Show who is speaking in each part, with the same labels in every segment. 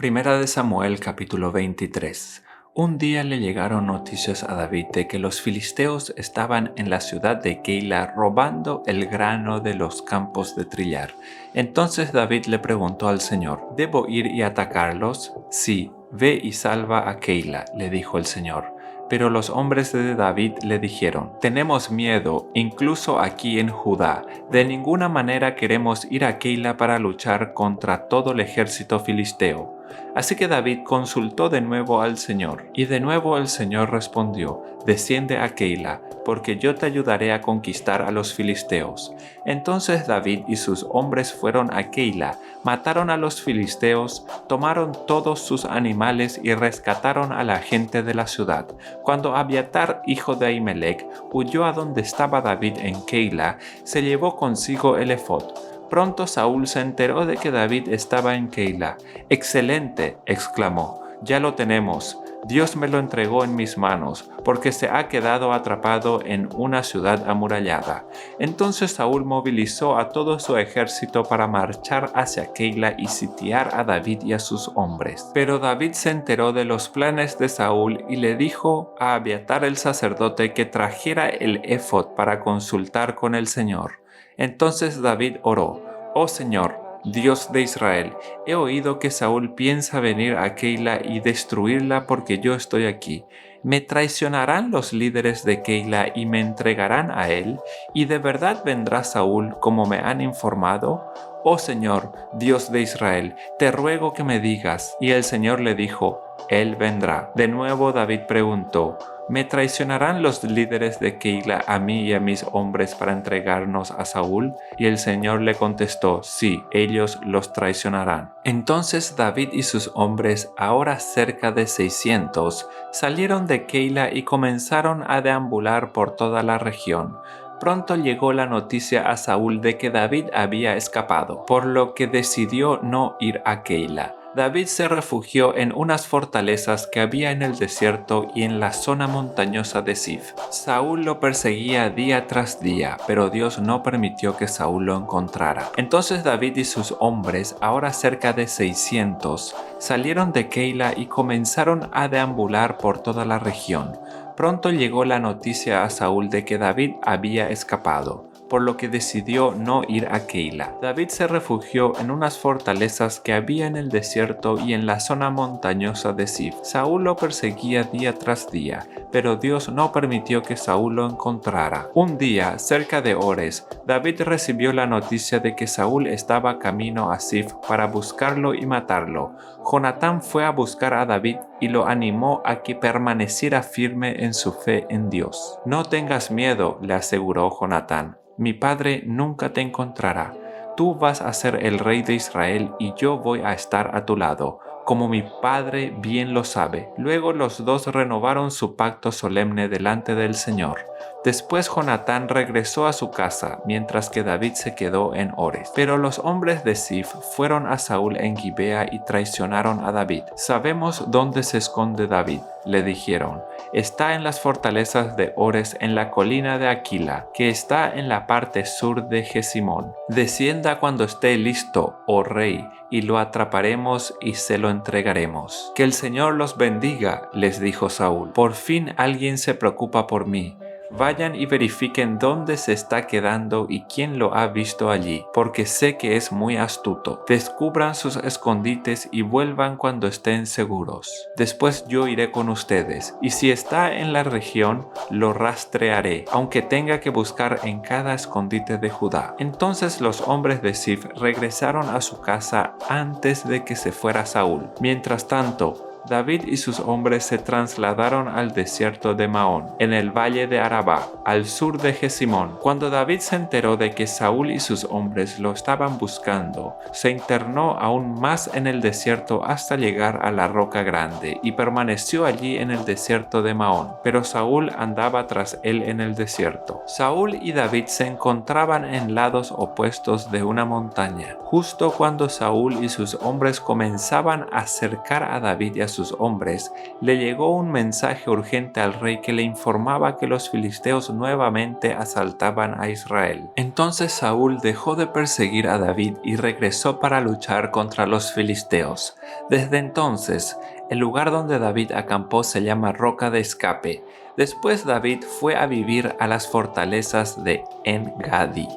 Speaker 1: Primera de Samuel capítulo 23. Un día le llegaron noticias a David de que los filisteos estaban en la ciudad de Keila robando el grano de los campos de trillar. Entonces David le preguntó al Señor: ¿Debo ir y atacarlos? Sí, ve y salva a Keila, le dijo el Señor. Pero los hombres de David le dijeron: tenemos miedo, incluso aquí en Judá. De ninguna manera queremos ir a Keila para luchar contra todo el ejército filisteo. Así que David consultó de nuevo al Señor, y de nuevo el Señor respondió: desciende a Keila, porque yo te ayudaré a conquistar a los filisteos. Entonces David y sus hombres fueron a Keila, mataron a los filisteos, tomaron todos sus animales y rescataron a la gente de la ciudad. Cuando Abiatar, hijo de Ahimelech, huyó a donde estaba David en Keila, se llevó consigo el efod. Pronto Saúl se enteró de que David estaba en Keila. «¡Excelente!», exclamó. «Ya lo tenemos. Dios me lo entregó en mis manos, porque se ha quedado atrapado en una ciudad amurallada». Entonces Saúl movilizó a todo su ejército para marchar hacia Keila y sitiar a David y a sus hombres. Pero David se enteró de los planes de Saúl y le dijo a Abiatar el sacerdote que trajera el efod para consultar con el Señor. Entonces David oró: «Oh Señor, Dios de Israel, he oído que Saúl piensa venir a Keila y destruirla porque yo estoy aquí. ¿Me traicionarán los líderes de Keila y me entregarán a él? ¿Y de verdad vendrá Saúl como me han informado? Oh Señor, Dios de Israel, te ruego que me digas». Y el Señor le dijo: «Él vendrá». De nuevo David preguntó: ¿me traicionarán los líderes de Keila a mí y a mis hombres para entregarnos a Saúl? Y el Señor le contestó: sí, ellos los traicionarán. Entonces David y sus hombres, ahora cerca de 600, salieron de Keila y comenzaron a deambular por toda la región. Pronto llegó la noticia a Saúl de que David había escapado, por lo que decidió no ir a Keila. David se refugió en unas fortalezas que había en el desierto y en la zona montañosa de Zif. Saúl lo perseguía día tras día, pero Dios no permitió que Saúl lo encontrara. Entonces David y sus hombres, ahora cerca de 600, salieron de Keila y comenzaron a deambular por toda la región. Pronto llegó la noticia a Saúl de que David había escapado, por lo que decidió no ir a Keila. David se refugió en unas fortalezas que había en el desierto y en la zona montañosa de Zif. Saúl lo perseguía día tras día, pero Dios no permitió que Saúl lo encontrara. Un día, cerca de Ores, David recibió la noticia de que Saúl estaba camino a Zif para buscarlo y matarlo. Jonatán fue a buscar a David y lo animó a que permaneciera firme en su fe en Dios. «No tengas miedo», le aseguró Jonatán. «Mi padre nunca te encontrará. Tú vas a ser el rey de Israel y yo voy a estar a tu lado, como mi padre bien lo sabe». Luego los dos renovaron su pacto solemne delante del Señor. Después Jonatán regresó a su casa, mientras que David se quedó en Ores. Pero los hombres de Zif fueron a Saúl en Gibea y traicionaron a David. «Sabemos dónde se esconde David», le dijeron. «Está en las fortalezas de Ores en la colina de Aquila, que está en la parte sur de Jesimón. Descienda cuando esté listo, oh rey, y lo atraparemos y se lo entregaremos». «Que el Señor los bendiga», les dijo Saúl. «Por fin alguien se preocupa por mí. Vayan y verifiquen dónde se está quedando y quién lo ha visto allí, porque sé que es muy astuto. Descubran sus escondites y vuelvan cuando estén seguros. Después yo iré con ustedes, y si está en la región, lo rastrearé, aunque tenga que buscar en cada escondite de Judá». Entonces los hombres de Zif regresaron a su casa antes de que se fuera Saúl. Mientras tanto, David y sus hombres se trasladaron al desierto de Maón, en el valle de Arabá, al sur de Jesimón. Cuando David se enteró de que Saúl y sus hombres lo estaban buscando, se internó aún más en el desierto hasta llegar a la roca grande, y permaneció allí en el desierto de Maón. Pero Saúl andaba tras él en el desierto. Saúl y David se encontraban en lados opuestos de una montaña. Justo cuando Saúl y sus hombres comenzaban a cercar a David y a sus hombres, le llegó un mensaje urgente al rey que le informaba que los filisteos nuevamente asaltaban a Israel. Entonces Saúl dejó de perseguir a David y regresó para luchar contra los filisteos. Desde entonces, el lugar donde David acampó se llama Roca de Escape. Después David fue a vivir a las fortalezas de En-Gadi.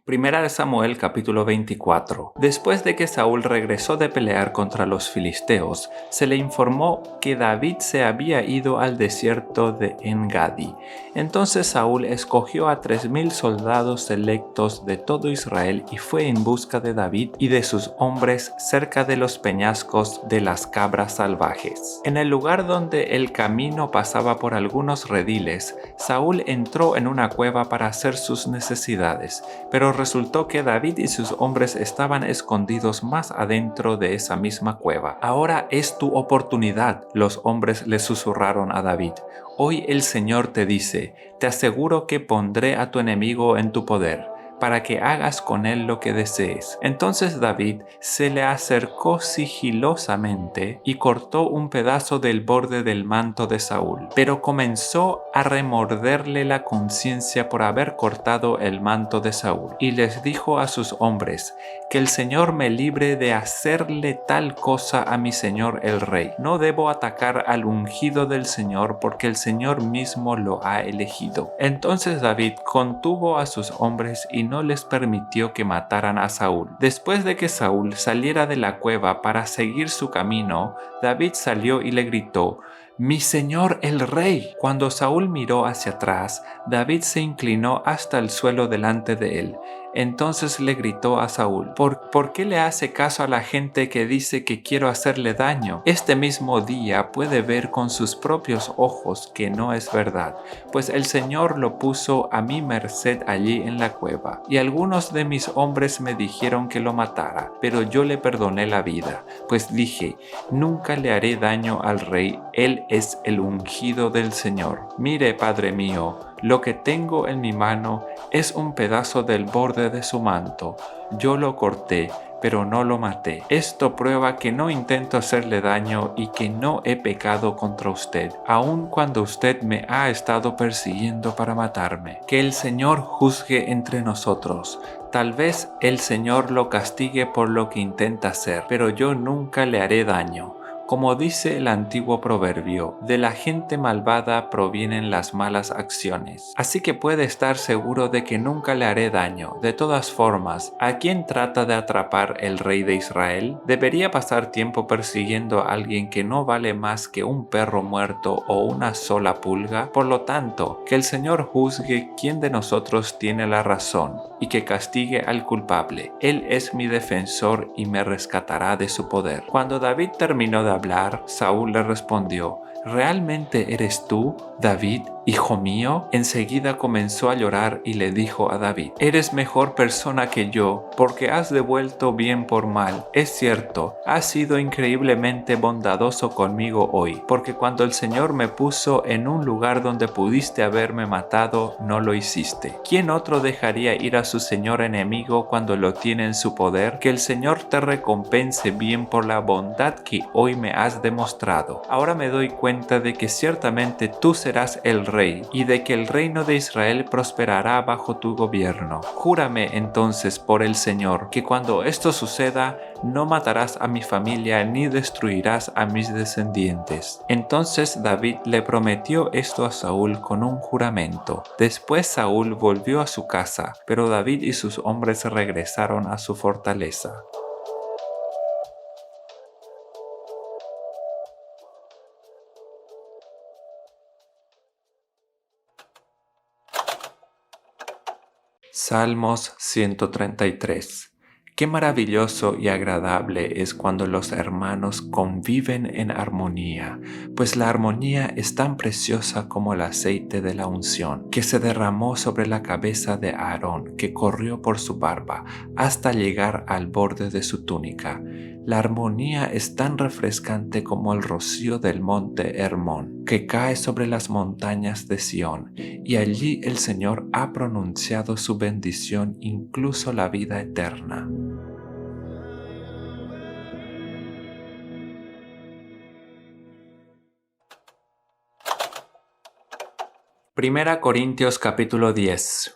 Speaker 1: Primera de Samuel capítulo 24. Después de que Saúl regresó de pelear contra los filisteos, se le informó que David se había ido al desierto de En-Gadi. Entonces Saúl escogió a 3000 soldados selectos de todo Israel y fue en busca de David y de sus hombres cerca de los peñascos de las cabras salvajes. En el lugar donde el camino pasaba por algunos rediles, Saúl entró en una cueva para hacer sus necesidades, pero resultó que David y sus hombres estaban escondidos más adentro de esa misma cueva. Ahora es tu oportunidad, los hombres le susurraron a David. Hoy el Señor te dice, te aseguro que pondré a tu enemigo en tu poder, para que hagas con él lo que desees. Entonces David se le acercó sigilosamente y cortó un pedazo del borde del manto de Saúl, pero comenzó a remorderle la conciencia por haber cortado el manto de Saúl, y les dijo a sus hombres, que el Señor me libre de hacerle tal cosa a mi señor el rey. No debo atacar al ungido del Señor, porque el Señor mismo lo ha elegido. Entonces David contuvo a sus hombres y no les permitió que mataran a Saúl. Después de que Saúl saliera de la cueva para seguir su camino, David salió y le gritó, «¡Mi señor el rey!». Cuando Saúl miró hacia atrás, David se inclinó hasta el suelo delante de él. Entonces le gritó a Saúl, ¿Por qué le hace caso a la gente que dice que quiero hacerle daño? Este mismo día puede ver con sus propios ojos que no es verdad, pues el Señor lo puso a mi merced allí en la cueva. Y algunos de mis hombres me dijeron que lo matara, pero yo le perdoné la vida, pues dije, nunca le haré daño al rey, él es el ungido del Señor. Mire, padre mío, lo que tengo en mi mano es un pedazo del borde de su manto. Yo lo corté, pero no lo maté. Esto prueba que no intento hacerle daño y que no he pecado contra usted, aun cuando usted me ha estado persiguiendo para matarme. Que el Señor juzgue entre nosotros. Tal vez el Señor lo castigue por lo que intenta hacer, pero yo nunca le haré daño. Como dice el antiguo proverbio, de la gente malvada provienen las malas acciones. Así que puede estar seguro de que nunca le haré daño. De todas formas, ¿a quién trata de atrapar el rey de Israel? ¿Debería pasar tiempo persiguiendo a alguien que no vale más que un perro muerto o una sola pulga? Por lo tanto, que el Señor juzgue quién de nosotros tiene la razón y que castigue al culpable. Él es mi defensor y me rescatará de su poder. Cuando David terminó de hablar, Saúl le respondió, ¿realmente eres tú, David, hijo mío? Enseguida comenzó a llorar y le dijo a David, eres mejor persona que yo, porque has devuelto bien por mal. Es cierto, has sido increíblemente bondadoso conmigo hoy, porque cuando el Señor me puso en un lugar donde pudiste haberme matado, no lo hiciste. ¿Quién otro dejaría ir a su señor enemigo cuando lo tiene en su poder? Que el Señor te recompense bien por la bondad que hoy me has demostrado. Ahora me doy cuenta de que ciertamente tú serás el rey y de que el reino de Israel prosperará bajo tu gobierno. Júrame entonces por el Señor que cuando esto suceda no matarás a mi familia ni destruirás a mis descendientes. Entonces David le prometió esto a Saúl con un juramento. Después Saúl volvió a su casa, pero David y sus hombres regresaron a su fortaleza. Salmos 133. Qué maravilloso y agradable es cuando los hermanos conviven en armonía, pues la armonía es tan preciosa como el aceite de la unción, que se derramó sobre la cabeza de Aarón, que corrió por su barba, hasta llegar al borde de su túnica. La armonía es tan refrescante como el rocío del monte Hermón, que cae sobre las montañas de Sión, y allí el Señor ha pronunciado su bendición, incluso la vida eterna. 1 Corintios capítulo 10.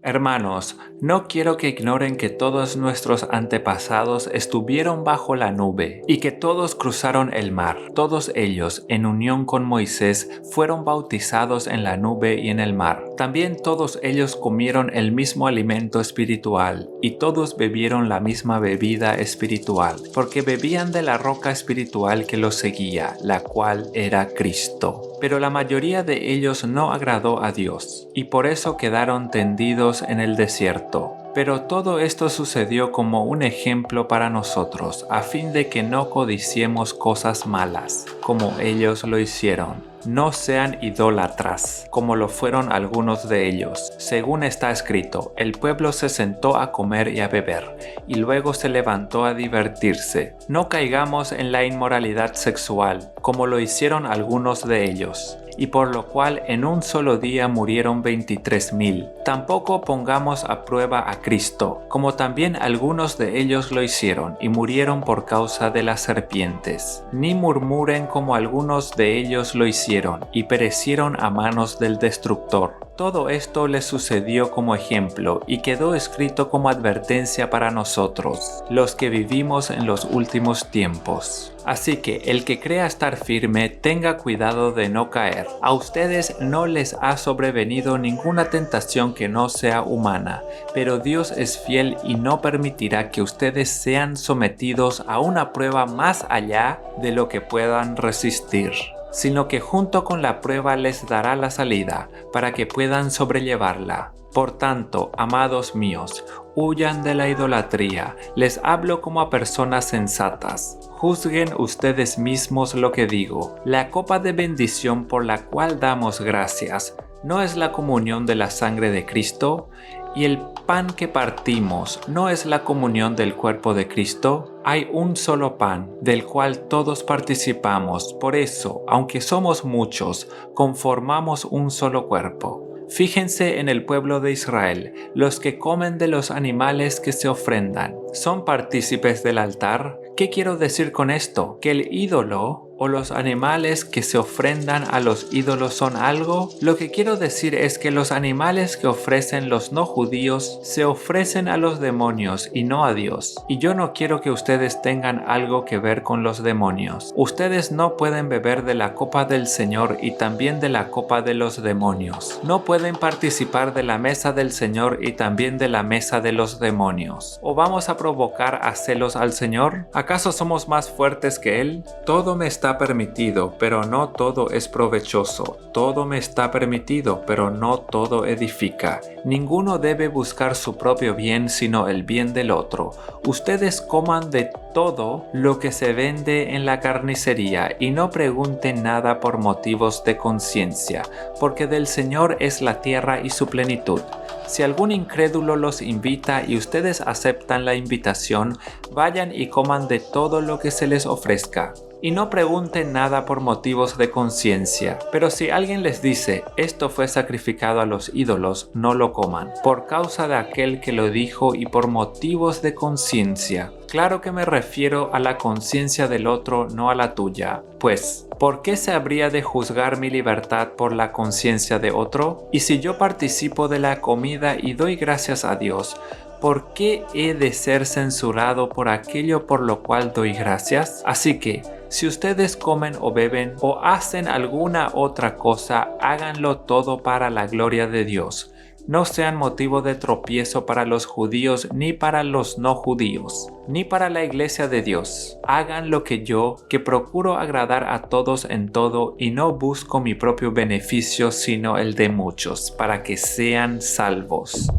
Speaker 1: Hermanos, no quiero que ignoren que todos nuestros antepasados estuvieron bajo la nube y que todos cruzaron el mar. Todos ellos, en unión con Moisés, fueron bautizados en la nube y en el mar. También todos ellos comieron el mismo alimento espiritual y todos bebieron la misma bebida espiritual, porque bebían de la roca espiritual que los seguía, la cual era Cristo. Pero la mayoría de ellos no agradó a Dios, y por eso quedaron tendidos en el desierto. Pero todo esto sucedió como un ejemplo para nosotros, a fin de que no codiciemos cosas malas, como ellos lo hicieron. No sean idólatras, como lo fueron algunos de ellos. Según está escrito, el pueblo se sentó a comer y a beber, y luego se levantó a divertirse. No caigamos en la inmoralidad sexual, como lo hicieron algunos de ellos, y por lo cual en un solo día murieron 23,000. Tampoco pongamos a prueba a Cristo, como también algunos de ellos lo hicieron, y murieron por causa de las serpientes. Ni murmuren como algunos de ellos lo hicieron, y perecieron a manos del destructor. Todo esto les sucedió como ejemplo y quedó escrito como advertencia para nosotros, los que vivimos en los últimos tiempos. Así que el que crea estar firme tenga cuidado de no caer. A ustedes no les ha sobrevenido ninguna tentación que no sea humana, pero Dios es fiel y no permitirá que ustedes sean sometidos a una prueba más allá de lo que puedan resistir, sino que junto con la prueba les dará la salida, para que puedan sobrellevarla. Por tanto, amados míos, huyan de la idolatría. Les hablo como a personas sensatas. Juzguen ustedes mismos lo que digo. La copa de bendición por la cual damos gracias, ¿no es la comunión de la sangre de Cristo? ¿Y el pan que partimos no es la comunión del cuerpo de Cristo? Hay un solo pan, del cual todos participamos. Por eso, aunque somos muchos, conformamos un solo cuerpo. Fíjense en el pueblo de Israel, los que comen de los animales que se ofrendan. ¿Son partícipes del altar? ¿Qué quiero decir con esto? ¿Que el ídolo o los animales que se ofrendan a los ídolos son algo? Lo que quiero decir es que los animales que ofrecen los no judíos se ofrecen a los demonios y no a Dios. Y yo no quiero que ustedes tengan algo que ver con los demonios. Ustedes no pueden beber de la copa del Señor y también de la copa de los demonios. No pueden participar de la mesa del Señor y también de la mesa de los demonios. ¿O vamos a provocar a celos al Señor? ¿Acaso somos más fuertes que Él? Todo me está permitido, pero no todo es provechoso. Todo me está permitido, pero no todo edifica. Ninguno debe buscar su propio bien, sino el bien del otro. Ustedes coman de todo lo que se vende en la carnicería y no pregunten nada por motivos de conciencia, porque del Señor es la tierra y su plenitud. Si algún incrédulo los invita y ustedes aceptan la invitación, vayan y coman de todo lo que se les ofrezca. Y no pregunten nada por motivos de conciencia. Pero si alguien les dice, esto fue sacrificado a los ídolos, no lo coman, por causa de aquel que lo dijo y por motivos de conciencia. Claro que me refiero a la conciencia del otro, no a la tuya. Pues, ¿por qué se habría de juzgar mi libertad por la conciencia de otro? Y si yo participo de la comida y doy gracias a Dios, ¿por qué he de ser censurado por aquello por lo cual doy gracias? Así que, si ustedes comen o beben o hacen alguna otra cosa, háganlo todo para la gloria de Dios. No sean motivo de tropiezo para los judíos ni para los no judíos, ni para la iglesia de Dios. Hagan lo que yo, que procuro agradar a todos en todo y no busco mi propio beneficio sino el de muchos, para que sean salvos.